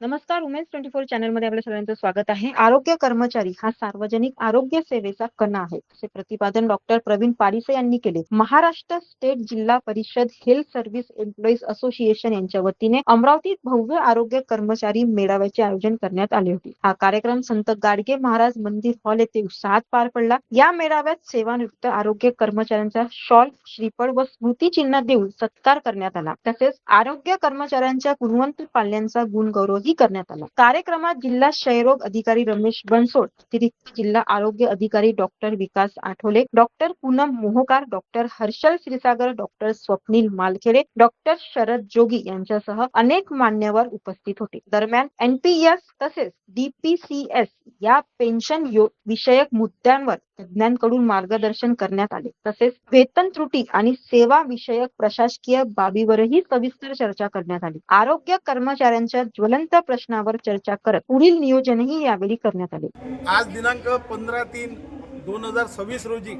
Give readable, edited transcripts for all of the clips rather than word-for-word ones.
नमस्कार. उमेश 24 चॅनलमध्ये आपल्या सगळ्यांचं स्वागत आहे. आरोग्य कर्मचारी हा सार्वजनिक आरोग्य सेवेचा कणा आहे, असे प्रतिपादन डॉक्टर प्रवीण पारिसे यांनी केले. महाराष्ट्र स्टेट जिल्हा परिषद हेल्थ सर्व्हिस एम्प्लॉईज असोसिएशन यांच्या वतीने अमरावतीत भव्य आरोग्य कर्मचारी मेळाव्याचे आयोजन करण्यात आले होते. हा कार्यक्रम संत गाडगे महाराज मंदिर हॉल येथे उत्साहात पार पडला. या मेळाव्यात सेवानिवृत्त आरोग्य कर्मचाऱ्यांचा शॉल, श्रीफळ व स्मृतिचिन्ह देऊन सत्कार करण्यात आला. तसेच आरोग्य कर्मचाऱ्यांच्या गुणवंत पाल्यांचा गुणगौरवही करण्यात आला. कार्यक्रमात जिल्हा क्षयरोग अधिकारी रमेश बनसोड, अतिरिक्त जिल्हा आरोग्य अधिकारी doctor Vikas Athawale, doctor Poonam Mohokar, doctor Harshal Kshirsagar, doctor Swapnil Malkhede, doctor Sharad Jogi यांच्यासह अनेक मान्यवर उपस्थित होते. दरम्यान एनपीएस तसेच डीपीसीएस या पेन्शन विषयक मुद्द्यांवर तज्ञांकडून मार्गदर्शन करण्यात आले. तसेच वेतन त्रुटी आणि सेवा विषयक प्रशासकीय बाबीवरही सविस्तर चर्चा करण्यात आली. आरोग्य कर्मचाऱ्यांच्या ज्वलंत प्रश्नावर चर्चा करत पुढील नियोजनही यावेळी करण्यात आले. आज दिनांक 15/3/2026 रोजी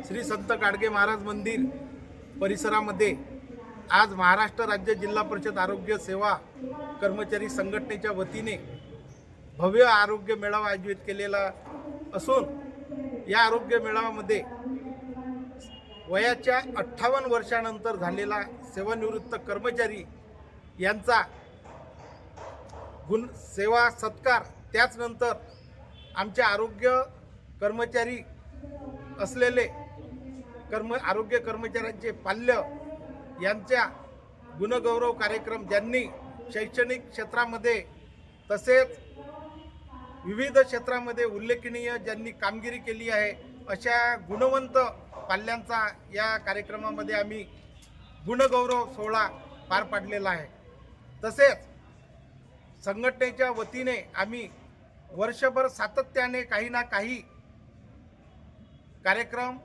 श्री संत गाडगे महाराज मंदिर परिसरामध्ये आज महाराष्ट्र राज्य जिल्हा परिषद आरोग्य सेवा कर्मचारी संघटनेच्या वतीने भव्य आरोग्य मेळावा आयोजित केलेला असून या आरोग्य मेळाव्यामध्ये वयाच्या 58 वर्षानंतर झालेला सेवानिवृत्त कर्मचारी यांचा सेवा सत्कार, त्याचनंतर आमच्या आरोग्य कर्मचारी असलेले आरोग्य कर्मचाऱ्यांचे पाल्य यांच्या गुणगौरव कार्यक्रम, ज्यांनी शैक्षणिक क्षेत्रामध्ये तसेच विविध क्षेत्रामध्ये उल्लेखनीय ज्यांनी कामगिरी केली आहे अशा गुणवंत पाल्यांचा या कार्यक्रमामध्ये आम्ही गुणगौरव सोहळा पार पाडलेला आहे. तसेच संघटनेच्या वतीने आम्ही वर्षभर सातत्याने काही ना काही कार्यक्रम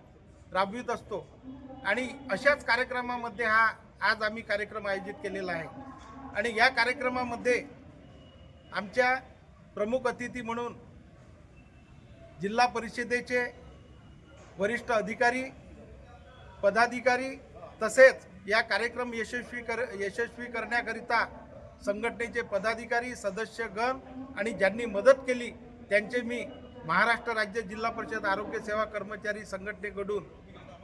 राबवित असतो आणि अशाच कार्यक्रमामध्ये आज आम्ही कार्यक्रम आयोजित केलेला आहे. आणि या कार्यक्रमामध्ये आमच्या प्रमुख अतिथी म्हणून जिल्हा परिषदेचे वरिष्ठ अधिकारी, पदाधिकारी तसेच या कार्यक्रम यशस्वी करण्याकरिता संघटनेचे पदाधिकारी, सदस्यगण आणि ज्यांनी मदत केली त्यांचे मी महाराष्ट्र राज्य जिल्हा परिषद आरोग्य सेवा कर्मचारी संघटनेकडून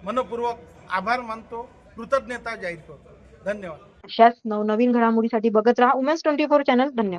मनपूर्वक आभार मानतो, कृतज्ञता जाहीर करतो. धन्यवाद. अशाच नवनवीन घडामोडीसाठी बघत राहा उमेश 24 चॅनल. धन्यवाद.